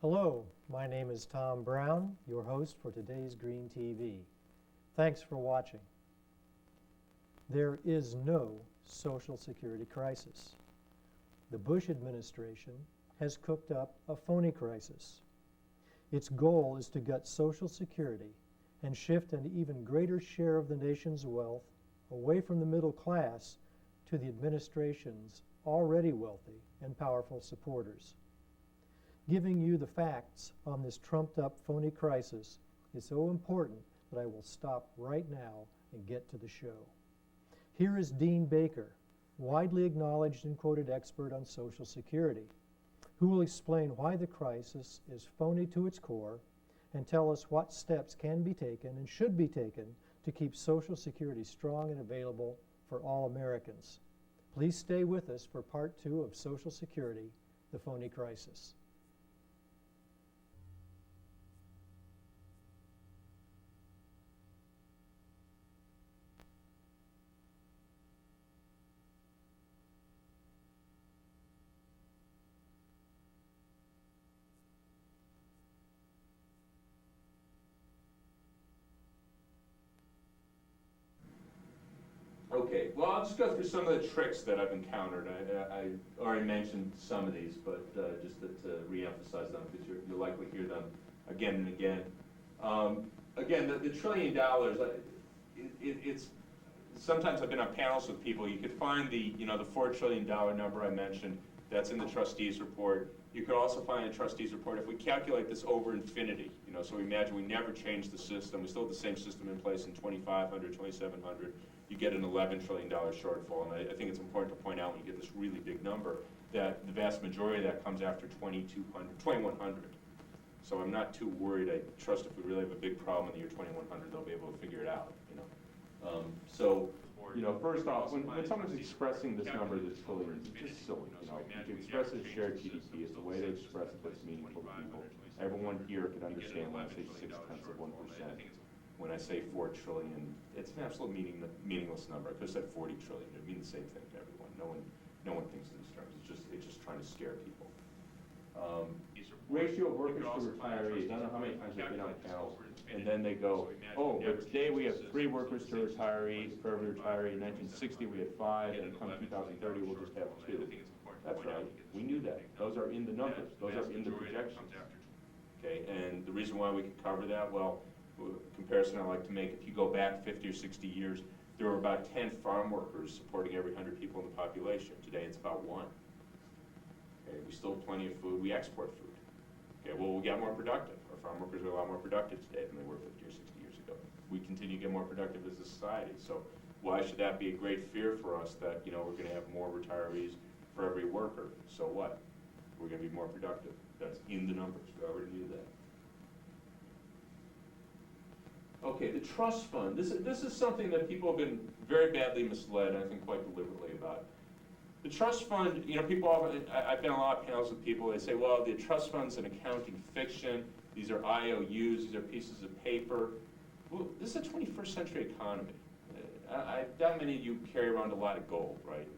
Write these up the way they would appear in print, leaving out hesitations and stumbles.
Hello, my name is Tom Brown, your host for today's GreenTV. Thanks for watching. There is no Social Security crisis. The Bush administration has cooked up a phony crisis. Its goal is to gut Social Security and shift an even greater share of the nation's wealth away from the middle class to the administration's already wealthy and powerful supporters. Giving you the facts on this trumped-up phony crisis is so important that I will stop right now and get to the show. Here is Dean Baker, widely acknowledged and quoted expert on Social Security, who will explain why the crisis is phony to its core and tell us what steps can be taken and should be taken to keep Social Security strong and available for all Americans. Please stay with us for part 2 of Social Security, the phony crisis. Okay, well, I'll just go through some of the tricks that I've encountered. I already mentioned some of these, but just to re-emphasize them, because you'll likely hear them again and again. Again, the $1 trillion, it's sometimes I've been on panels with people. You could find the $4 trillion number I mentioned. That's in the trustees report. You could also find a trustees report if we calculate this over infinity. So we imagine we never change the system. We still have the same system in place in 2,500, 2,700. You get an $11 trillion shortfall. And I think it's important to point out when you get this really big number that the vast majority of that comes after 2,100. So I'm not too worried. I trust if we really have a big problem in the year 2100, they'll be able to figure it out. First off, when someone's expressing this number, this trillions, it's just silly. You can express it as shared GDP. It's a way to express it that's meaningful to people. Everyone here could understand when I say 0.6%. When I say 4 trillion, it's an absolute meaningless number. I could have said 40 trillion. It would mean the same thing to everyone. No one thinks in these terms. It's just trying to scare people. Ratio of workers to retirees. I don't know how many times I've been on panels, and then they go, oh, but today we have 3 workers to retiree for every retiree. In 1960 we had 5, and come 2030 we'll just have 2. That's right. We knew that. Those are in the numbers. Those are in the projections. Okay, and the reason why we can cover that, well, comparison I like to make, if you go back 50 or 60 years, there were about 10 farm workers supporting every 100 people in the population. Today it's about 1. Okay, we still have plenty of food. We export food. Okay, well, we got more productive. Our farm workers are a lot more productive today than they were 50 or 60 years ago. We continue to get more productive as a society. So why should that be a great fear for us that, we're going to have more retirees for every worker? So what? We're going to be more productive. That's in the numbers. We already knew that. Okay, the trust fund. This is something that people have been very badly misled, I think quite deliberately about. The trust fund, people often, I've been on a lot of panels with people, they say, well, the trust fund's an accounting fiction. These are IOUs, these are pieces of paper. Well, this is a 21st century economy. I doubt many of you carry around a lot of gold, right?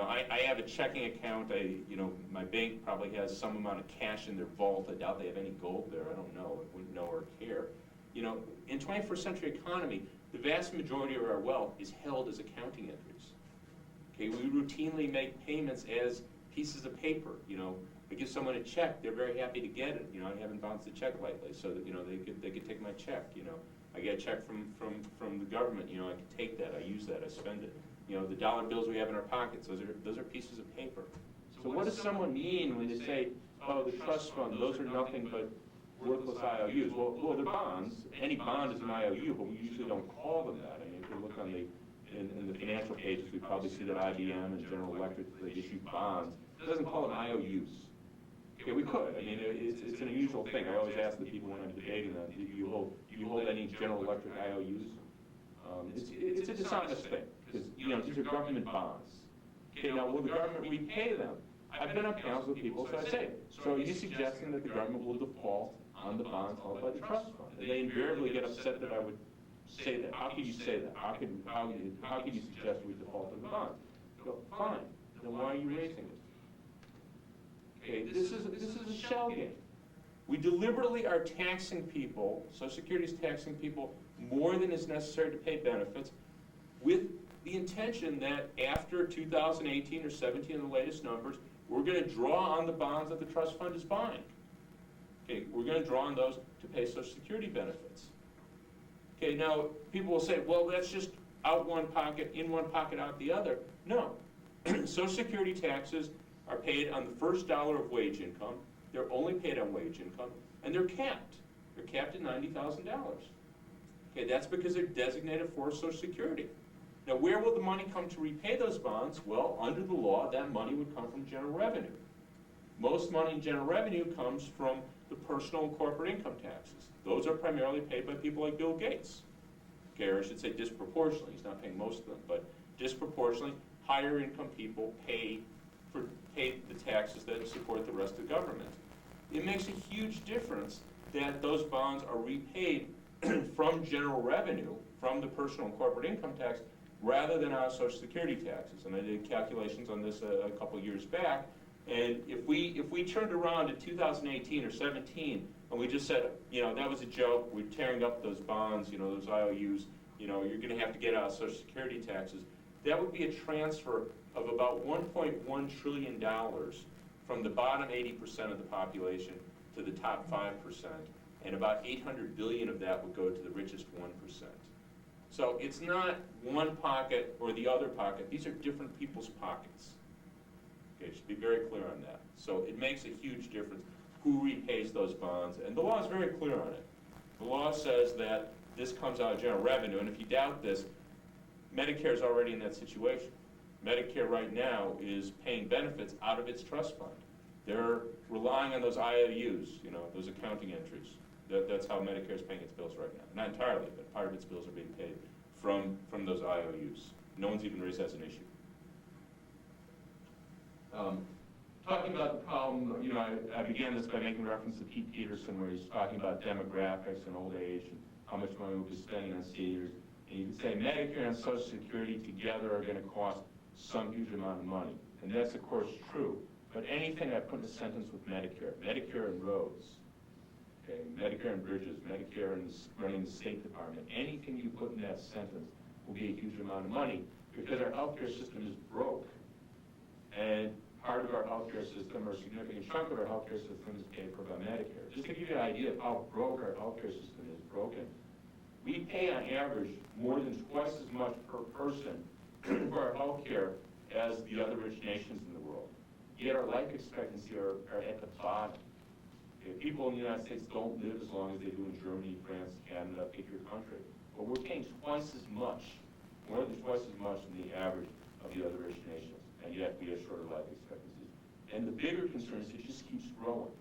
I have a checking account. My bank probably has some amount of cash in their vault. I doubt they have any gold there. I don't know. I wouldn't know or care. In 21st century economy, the vast majority of our wealth is held as accounting entries. Okay, we routinely make payments as pieces of paper. I give someone a check, they're very happy to get it. I haven't bounced a check lately, so that they could take my check. I get a check from the government. I can take that, I use that, I spend it. The dollar bills we have in our pockets, those are pieces of paper. So what does someone mean when they say, oh, the trust fund, those are nothing but worthless IOUs? Well, they're bonds. Any bond is an IOU, but we usually don't call them that. I mean, if you look on in the financial pages, we probably see that IBM and General Electric, they issue bonds. It doesn't call them IOUs. Okay, we could. I mean, it's an unusual thing. I always ask the people when I'm debating them, do you hold any General Electric IOUs? It's a dishonest thing, because these are government bonds. Okay, now will the government repay them? I've been on panels with people, so I say, so are you suggesting that the government will default on the bonds held by the trust fund? And they invariably get upset that I would say that. How could you say that? How could you suggest we default on the bonds? I go, fine, then why are you raising it? Okay, deliberately, this is a shell game. We deliberately are taxing people, Social Security is taxing people more than is necessary to pay benefits, with the intention that after 2018 or 17, the latest numbers, we're going to draw on the bonds that the trust fund is buying. Okay, we're going to draw on those to pay Social Security benefits. Okay, now people will say, well, that's just out one pocket, in one pocket, out the other. No. Social Security taxes are paid on the first dollar of wage income. They're only paid on wage income, and they're capped. They're capped at $90,000. Okay, that's because they're designated for Social Security. Now, where will the money come to repay those bonds? Well, under the law, that money would come from general revenue. Most money in general revenue comes from the personal and corporate income taxes. Those are primarily paid by people like Bill Gates. Okay, or I should say disproportionately. He's not paying most of them, but disproportionately, higher income people pay the taxes that support the rest of the government. It makes a huge difference that those bonds are repaid from general revenue, from the personal and corporate income tax, rather than our Social Security taxes. And I did calculations on this a couple years back, and if we turned around in 2018 or 17 and we just said, you know, that was a joke, we're tearing up those bonds, you know, those IOUs, you know, you're going to have to get out Social Security taxes, that would be a transfer of about $1.1 trillion from the bottom 80% of the population to the top 5%, and about $800 billion of that would go to the richest 1%. So it's not one pocket or the other pocket. These are different people's pockets. Okay, should be very clear on that. So it makes a huge difference who repays those bonds, and the law is very clear on it. The law says that this comes out of general revenue, and if you doubt this, Medicare is already in that situation. Medicare right now is paying benefits out of its trust fund. They're relying on those IOUs, you know, those accounting entries. That's how Medicare is paying its bills right now. Not entirely, but part of its bills are being paid from those IOUs. No one's even raised that as an issue. Talking about the problem, you know, I began this by making reference to Pete Peterson, where he's talking about demographics and old age and how much money we'll be spending on seniors. And you can say Medicare and Social Security together are going to cost some huge amount of money. And that's, of course, true. But anything I put in a sentence with Medicare, Medicare and roads, okay, Medicare and bridges, Medicare and running the State Department, anything you put in that sentence will be a huge amount of money because our healthcare system is broke. And part of our healthcare system, or a significant chunk of our healthcare system, is paid for by Medicare. Just to give you an idea of how broke our healthcare system is broken, we pay on average more than twice as much per person for our healthcare as the other rich nations in the world. Yet our life expectancy are at the bottom. Okay, people in the United States don't live as long as they do in Germany, France, Canada, pick your country. But we're paying twice as much, more than twice as much than the average of the other rich nations. And yet we have shorter life expectancies. And the bigger concern is it just keeps growing.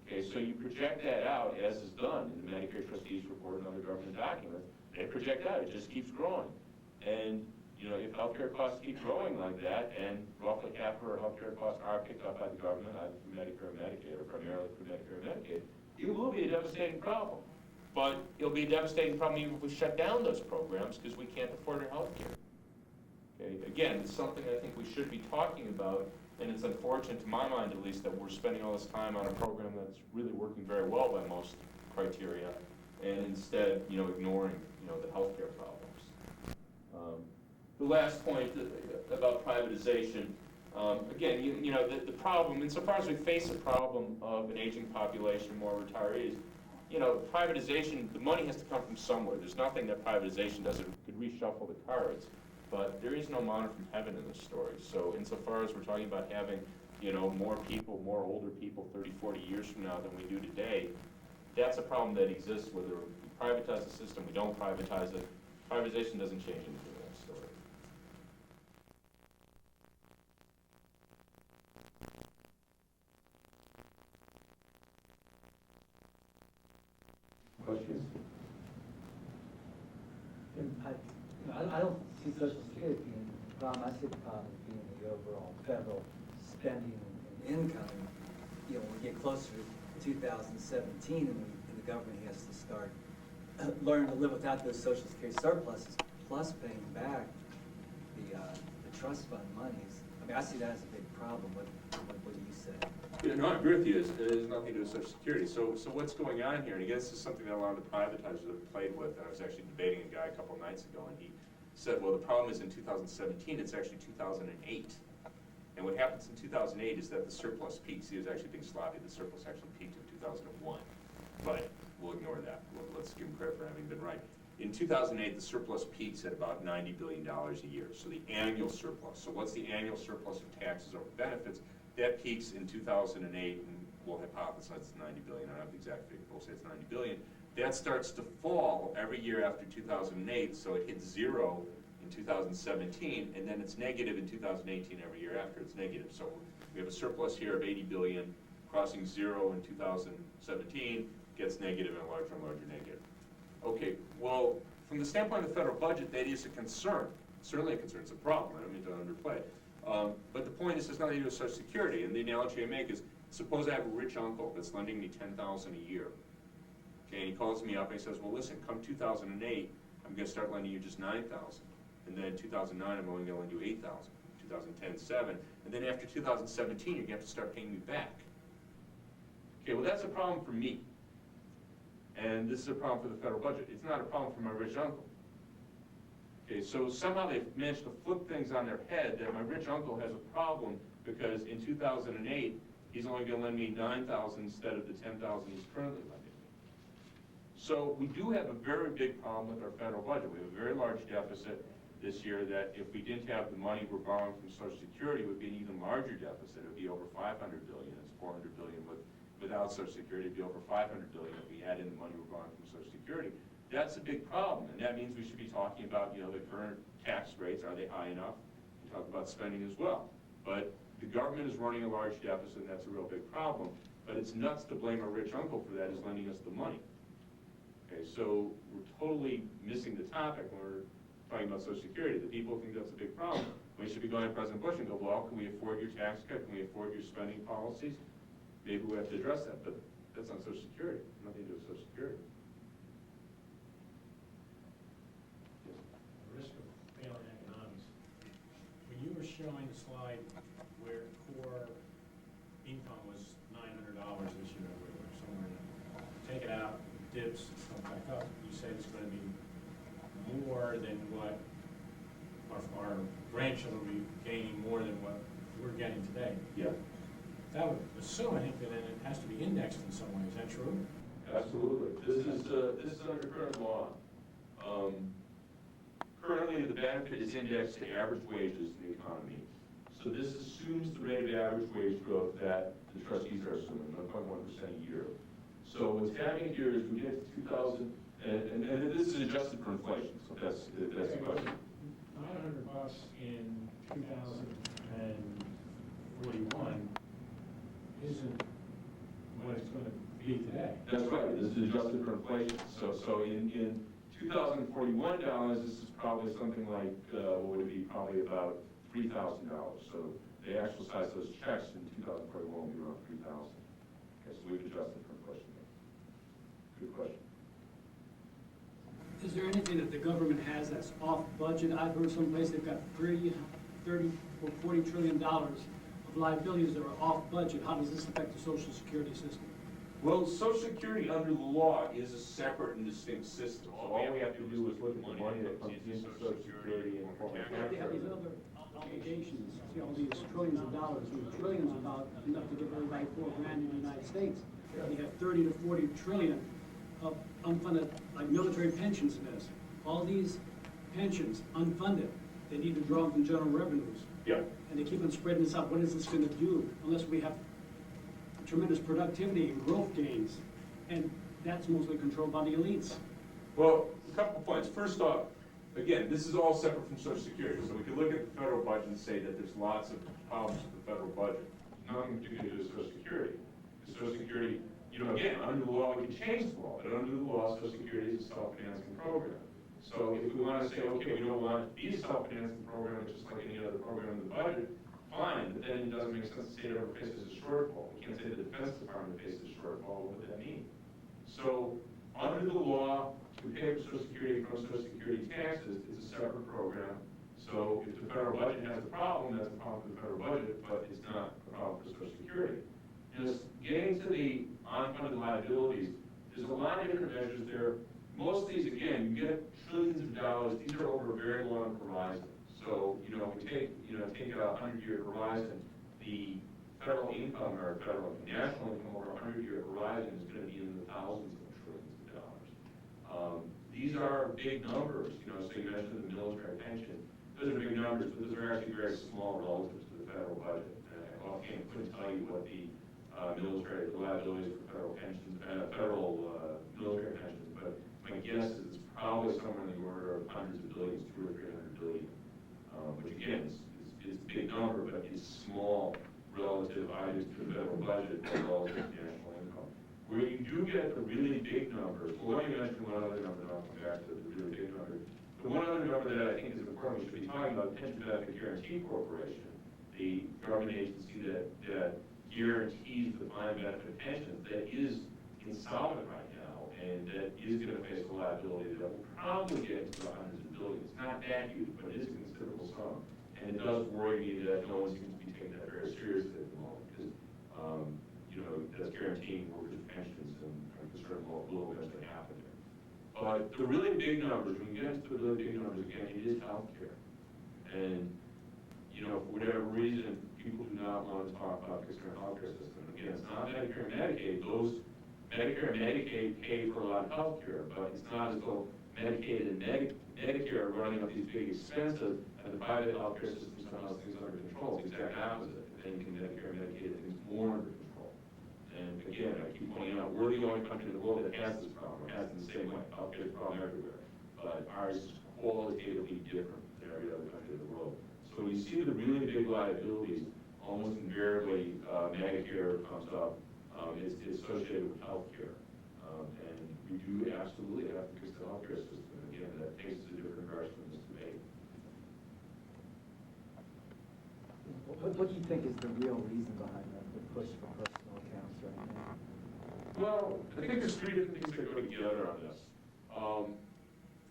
Okay, so you project that out, as is done in the Medicare Trustees Report and other government documents. They project out, it just keeps growing. And you know, if healthcare costs keep growing like that, and roughly half of our healthcare costs are picked up by the government, either through Medicare or Medicaid, or primarily through Medicare or Medicaid, it will be a devastating problem. But it'll be a devastating problem even if we shut down those programs because we can't afford our healthcare. Okay, again, it's something I think we should be talking about, and it's unfortunate, to my mind at least, that we're spending all this time on a program that's really working very well by most criteria, and instead, you know, ignoring, you know, the healthcare problems. The last point about privatization, again, you know, the problem, insofar as we face a problem of an aging population, more retirees, you know, privatization, the money has to come from somewhere. There's nothing that privatization does. It could reshuffle the cards. But there is no manna from heaven in this story. So insofar as we're talking about having, you know, more people, more older people 30, 40 years from now than we do today, that's a problem that exists whether we privatize the system, we don't privatize it. Privatization doesn't change anything in that story. Questions? I don't see Social Security being the problem. I see the problem as being the overall federal spending and income. You know, when we get closer to 2017 and the government has to start learn to live without those Social Security surpluses, plus paying back the trust fund monies. I mean, I see that as a big problem. What do you say? Yeah, no, I agree with you. It has nothing to do with Social Security. So what's going on here? And again, this is something that a lot of the privatizers have played with. I was actually debating a guy a couple nights ago, and he said, well, the problem is in 2017, it's actually 2008. And what happens in 2008 is that the surplus peaks. He was actually being sloppy. The surplus actually peaked in 2001. But we'll ignore that. Let's give him credit for having been right. In 2008, the surplus peaks at about $90 billion a year. So the annual surplus. So what's the annual surplus of taxes over benefits? That peaks in 2008, and we'll hypothesize it's 90 billion. I don't have the exact figure, we'll say it's 90 billion. That starts to fall every year after 2008, so it hits zero in 2017, and then it's negative in 2018 every year after it's negative. So we have a surplus here of 80 billion, crossing zero in 2017, gets negative and larger negative. Okay, well, from the standpoint of the federal budget, that is a concern. Certainly a concern, it's a problem, I don't mean to underplay it. But the point is, it's nothing to do with Social Security, and the analogy I make is, suppose I have a rich uncle that's lending me $10,000 a year. Okay, and he calls me up and he says, well, listen, come 2008, I'm going to start lending you just $9,000. And then 2009, I'm only going to lend you $8,000. 2010, 7. And then after 2017, you're going to have to start paying me back. Okay, well, that's a problem for me. And this is a problem for the federal budget. It's not a problem for my rich uncle. Okay, so somehow they've managed to flip things on their head that my rich uncle has a problem because in 2008, he's only going to lend me $9,000 instead of the $10,000 he's currently lending me. So we do have a very big problem with our federal budget. We have a very large deficit this year that if we didn't have the money we're borrowing from Social Security, it would be an even larger deficit. It would be over $500 billion. It's $400 billion without Social Security. It would be over $500 billion if we add in the money we're borrowing from Social Security. That's a big problem, and that means we should be talking about, the current tax rates, are they high enough? We talk about spending as well. But the government is running a large deficit, and that's a real big problem. But it's nuts to blame a rich uncle for that as lending us the money. Okay, so we're totally missing the topic when we're talking about Social Security. The people think that's a big problem. We should be going to President Bush and go, well, can we afford your tax cut? Can we afford your spending policies? Maybe we have to address that, but that's not Social Security. Nothing to do with Social Security. Risk of failing economics. When you were showing the slide where core income was $900 this year, or somewhere, take it out, dips, comes back up, you said it's going to be more than what our grandchildren will be gaining, more than what we're getting today. Yeah. That would assume, I think, that it has to be indexed in some way. Is that true? Absolutely. This is under current law. Currently, the benefit is indexed to average wages in the economy. So this assumes the rate of average wage growth that the trustees are assuming, 1.1% a year. So what's happening here is we get to 2000, and this is adjusted for inflation. So that's the question. $900 in 2041 isn't what it's going to be today. That's right. This is adjusted for inflation. So in 2041 dollars, this is probably something like what would it be? Probably about $3,000. So the actual size of those checks in 2041 will be around 3,000. Okay, so we've adjusted for inflation. Good question. Is there anything that the government has that's off budget? I've heard someplace they've got $30 or $40 trillion of liabilities that are off budget. How does this affect the Social Security system? Well, Social Security under the law is a separate and distinct system. So all we have to do is look at the money that comes into Social Security and form a tax They have these rate. other obligations, see all these trillions of dollars, trillions about enough to give everybody $4,000 in the United States. And you have 30 to 40 trillion of unfunded, like military pensions in this. All these pensions, unfunded, they need to draw them from general revenues. Yeah. And they keep on spreading this out. What is this going to do unless we have tremendous productivity and growth gains? And that's mostly controlled by the elites. Well, a couple points. First off, again, this is all separate from Social Security. So we can look at the federal budget and say that there's lots of problems with the federal budget. Nothing to do with Social Security. Because Social Security, again, under the law, we can change the law, but under the law, Social Security is a self-financing program. So if we want to say, okay, we don't want it to be a self-financing program, just like any other program in the budget, fine, but then it doesn't make sense to say it ever faces a shortfall. We can't say the Defense Department faces a shortfall. What would that mean? So under the law, we pay for Social Security from Social Security taxes. It's a separate program. So if the federal budget has a problem, that's a problem for the federal budget, but it's not a problem for Social Security. just getting to the unfunded liabilities, there's a lot of different measures there. Most of these, again, you get trillions of dollars. These are over a very long horizon. So, you know, if we take a 100-year horizon, the federal income or federal national income over a 100-year horizon is going to be in the thousands of trillions of dollars. These are big numbers, you know, so you mentioned the military pension. Those are big numbers, but those are actually very small relative to the federal budget. I offhand couldn't tell you what the military liabilities for federal pensions, military pensions, but my guess is it's probably somewhere in the order of hundreds of billions, 200 or 300 billion. Which again is a big number, but it's small relative either to the federal budget or relative to national income. Where you do get the really big numbers, well, let me mention one other number, and I'll come back to the really big number. The one other number that I think is important, we should be talking about, Pension Benefit Guarantee Corporation, the government agency that guarantees the defined benefit pensions, that is insolvent right now, and that is going to face a liability that will probably get into the hundreds of billions. It's not that huge, but it is a considerable sum. And it does worry me that no one seems to be taking that very seriously at the moment, because, you know, that's guaranteeing mortgage pensions, and I'm concerned what will eventually happen there. But the really big numbers, when you get into the really big numbers, again, it is healthcare. And, you know, for whatever reason, people do not want to talk about the current healthcare system. Again, it's not Medicare and Medicaid. Those Medicare and Medicaid pay for a lot of healthcare, but it's not as though Medicaid and Medicare are running up these big expenses, and the private healthcare system somehow has things under control. It's the exact opposite. If anything, Medicare and Medicaid have things more under control. And again, I keep pointing out, we're the only country in the world that has this problem. It has it in the same way. Healthcare is a problem everywhere. But ours is qualitatively different than every other country in the world. So when you see the really big liabilities, almost invariably Medicare comes up. It's associated with healthcare. And we do absolutely have to fix the healthcare system. Again, that takes us a different direction than this debate. What do you think is the real reason behind the push for personal accounts right now? Well, I think there's three different things that go together on this.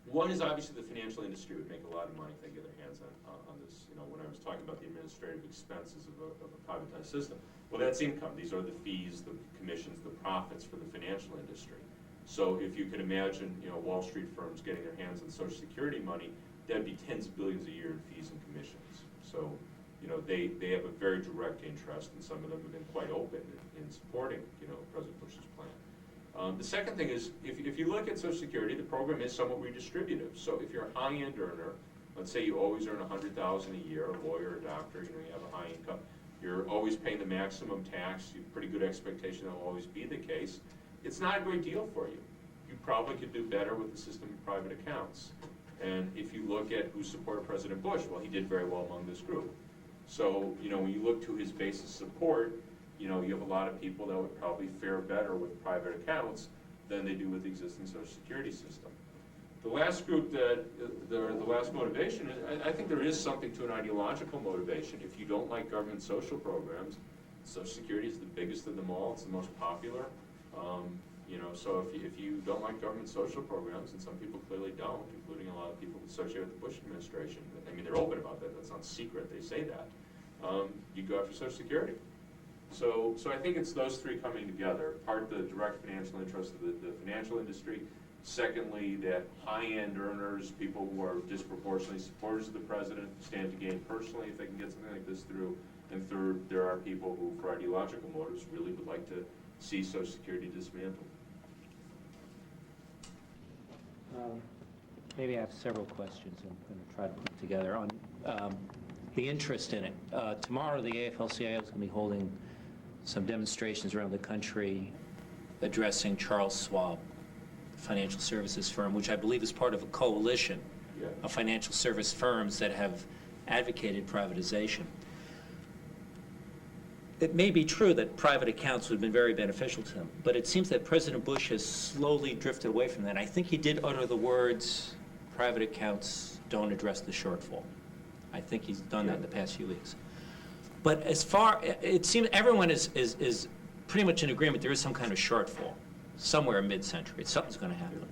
One is obviously the financial industry would make a lot of money if they get their hands on this. You know, when I was talking about the administrative expenses of a privatized system, well, that's income. These are the fees, the commissions, the profits for the financial industry. So if you can imagine, you know, Wall Street firms getting their hands on Social Security money, that'd be tens of billions a year in fees and commissions. So, you know, they have a very direct interest, and some of them have been quite open in supporting, you know, President Bush's plan. The second thing is, if you look at Social Security, the program is somewhat redistributive. So if you're a high-end earner, let's say you always earn $100,000 a year, a lawyer, a doctor, you know, you have a high income, you're always paying the maximum tax, you have pretty good expectation that will always be the case, it's not a great deal for you. You probably could do better with the system of private accounts. And if you look at who supported President Bush, well, he did very well among this group. So, you know, when you look to his base of support, you know, you have a lot of people that would probably fare better with private accounts than they do with the existing Social Security system. The last group the last motivation, I think there is something to an ideological motivation. If you don't like government social programs, Social Security is the biggest of them all. It's the most popular. You know, so if you don't like government social programs, and some people clearly don't, including a lot of people associated with the Bush administration, I mean, they're open about that. That's not secret. They say that. You go after Social Security. So I think it's those three coming together. Part the direct financial interest of the financial industry. Secondly, that high-end earners, people who are disproportionately supporters of the president, stand to gain personally if they can get something like this through. And third, there are people who, for ideological motives, really would like to see Social Security dismantled. Maybe I have several questions I'm going to try to put together on the interest in it. Tomorrow, the AFL-CIO is going to be holding some demonstrations around the country addressing Charles Schwab, the financial services firm, which I believe is part of a coalition of financial service firms that have advocated privatization. It may be true that private accounts would have been very beneficial to him, but it seems that President Bush has slowly drifted away from that. I think he did utter the words, private accounts don't address the shortfall. I think he's done that in the past few weeks. But as far, it seems everyone is pretty much in agreement there is some kind of shortfall somewhere mid-century. Something's going to happen.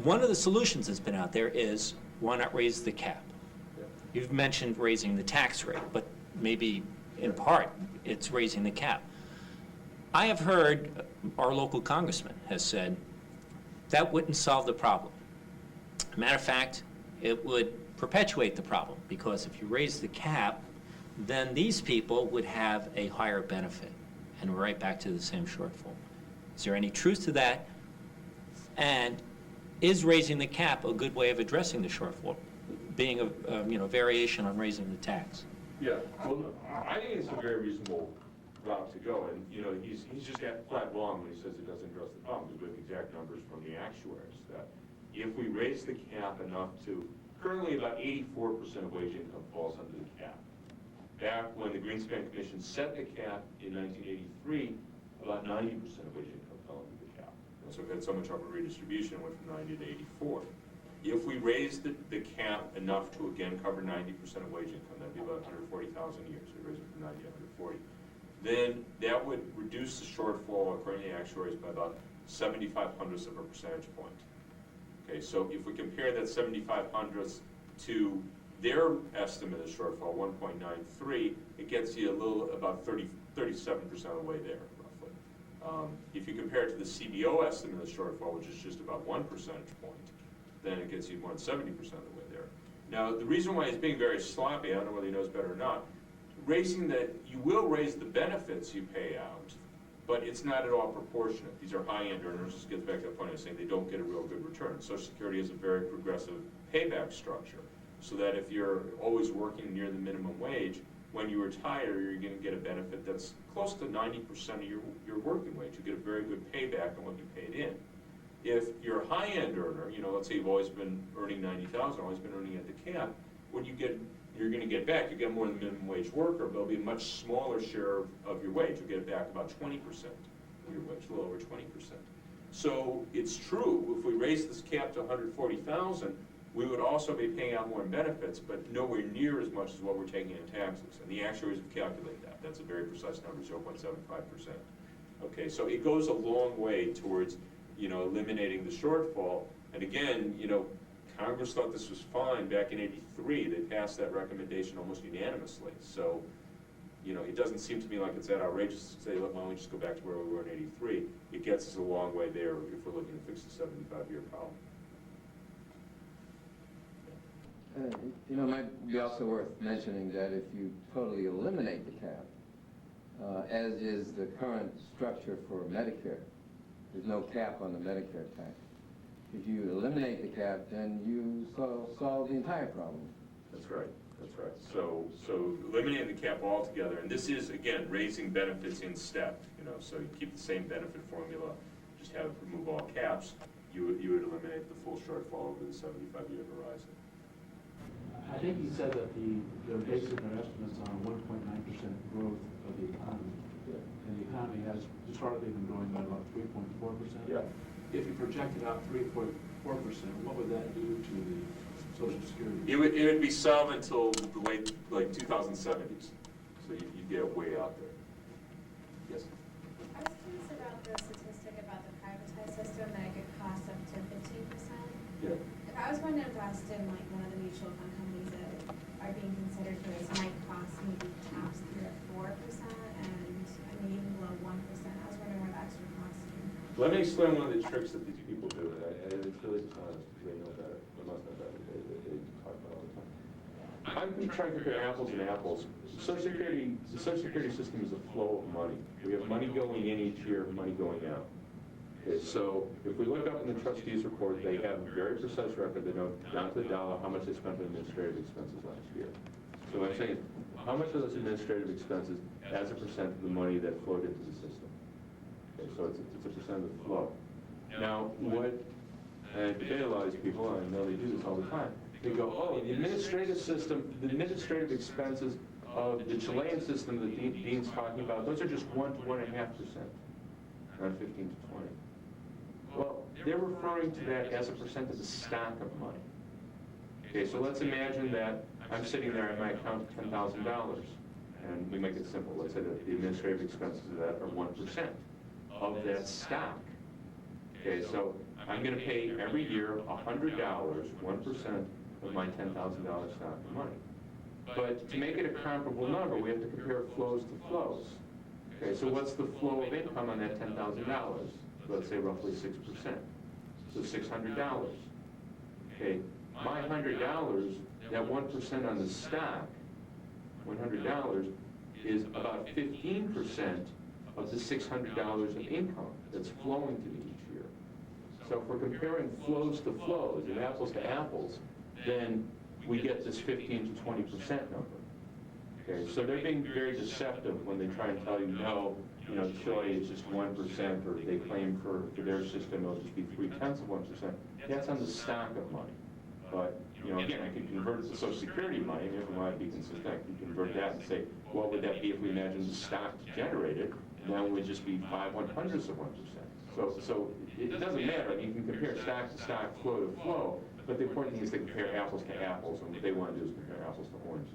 One of the solutions that's been out there is, why not raise the cap? You've mentioned raising the tax rate, but maybe in part, it's raising the cap. I have heard our local congressman has said that wouldn't solve the problem. Matter of fact, it would perpetuate the problem, because if you raise the cap, then these people would have a higher benefit, and we're right back to the same shortfall. Is there any truth to that? And is raising the cap a good way of addressing the shortfall, being a variation on raising the tax? Yeah, well, I think it's a very reasonable route to go, and, he's just got flat wrong when he says it doesn't address the problem, because we have exact numbers from the actuaries, that if we raise the cap enough to, currently about 84% of wage income falls under the cap. Back when the Greenspan Commission set the cap in 1983, about 90% of wage income fell under the cap. And so we had so much of a redistribution, it went from 90 to 84. If we raise the cap enough to, again, cover 90% of wage income, that'd be about 140,000 a year, so we raise it from 90 to 140. Then that would reduce the shortfall, according to the actuaries, by about 0.75 of a percentage point. Okay, so if we compare that 0.75 to their estimate of shortfall, 1.93, it gets you a little, about 37% of the way there, roughly. If you compare it to the CBO estimate of shortfall, which is just about 1 percentage point, then it gets you more than 70% of the way there. Now, the reason why he's being very sloppy, I don't know whether he knows better or not, you will raise the benefits you pay out, but it's not at all proportionate. These are high-end earners. This gets back to the point I was saying they don't get a real good return. Social Security has a very progressive payback structure, so that if you're always working near the minimum wage, when you retire, you're going to get a benefit that's close to 90% of your working wage. You get a very good payback on what you paid in. If you're a high-end earner, let's say you've always been earning $90,000, always been earning at the cap, what you're going to get back, you get more than the minimum wage worker, but it'll be a much smaller share of your wage. You'll get back about 20% of your wage, a little over 20%. So it's true, if we raise this cap to 140,000, we would also be paying out more in benefits, but nowhere near as much as what we're taking in taxes. And the actuaries have calculated that. That's a very precise number, 0.75%. Okay, so it goes a long way towards, eliminating the shortfall. And again, Congress thought this was fine back in '83. They passed that recommendation almost unanimously. So, it doesn't seem to me like it's that outrageous to say, look, why don't we just go back to where we were in '83? It gets us a long way there if we're looking to fix the 75-year problem. It might be also worth mentioning that if you totally eliminate the cap, as is the current structure for Medicare, there's no cap on the Medicare tax. If you eliminate the cap, then you solve the entire problem. That's right. That's right. So eliminating the cap altogether, and this is, again, raising benefits in step, so you keep the same benefit formula, just remove all caps, you would eliminate the full shortfall over the 75-year horizon. I think he said that they're basing their estimates on a 1.9% growth of the economy. Yeah. And the economy has historically been growing by about 3.4%. Yeah. If you projected out 3.4%, what would that do to the Social Security? It would be some until the late, 2070s. So you'd get way out there. Yes? I was curious about the statistic about the privatized system that it could cost up to 15%. Yeah. If I was going to invest in one of the mutual fund companies that are being considered for this, might cost maybe tops 3 or 4%, and maybe even below 1%. I was wondering where the extra cost came from. Let me explain one of the tricks that these people do, and it's really dishonest because they know better. They must know better. They talk about it all the time. I'm trying to compare apples and apples. The Social Security system is a flow of money. We have money going in each year, money going out. Okay, so if we look up in the trustees' report, they have a very precise record. They know down to the dollar how much they spent on administrative expenses last year. So what I'm saying is, how much of those administrative expenses as a percent of the money that flowed into the system? Okay, so it's a percent of the flow. Now, and debate a lot of these people, and I know they do this all the time, they go, oh, the administrative system, the administrative expenses of the Chilean system that Dean's talking about, those are just 1 to 1.5%, not 15 to 20. Well, they're referring to that as a percent of the stock of money. Okay, so let's imagine that I'm sitting there in my account with $10,000, and we make it simple. Let's say that the administrative expenses of that are 1% of that stock. Okay, so I'm going to pay every year $100, 1% of my $10,000 stock of money. But to make it a comparable number, we have to compare flows to flows. Okay, so what's the flow of income on that $10,000? Let's say roughly 6%. So $600. Okay, my $100, that 1% on the stock, $100 is about 15% of the $600 of income that's flowing to me each year. So if we're comparing flows to flows and apples to apples, then we get this 15 to 20% number. Okay, so they're being very deceptive when they try and tell you, no, Chile is just 1%, or they claim for their system it'll just be 0.3%. That's on the stock of money. But, again, I could convert it to Social Security money, and if we want to be consistent, I could convert that and say, what would that be if we imagine the stock generated? And that would just be 5/100ths of 1%. So it doesn't matter. You can compare stock to stock, flow to flow, but the important thing is to compare apples to apples, and what they want to do is compare apples to oranges.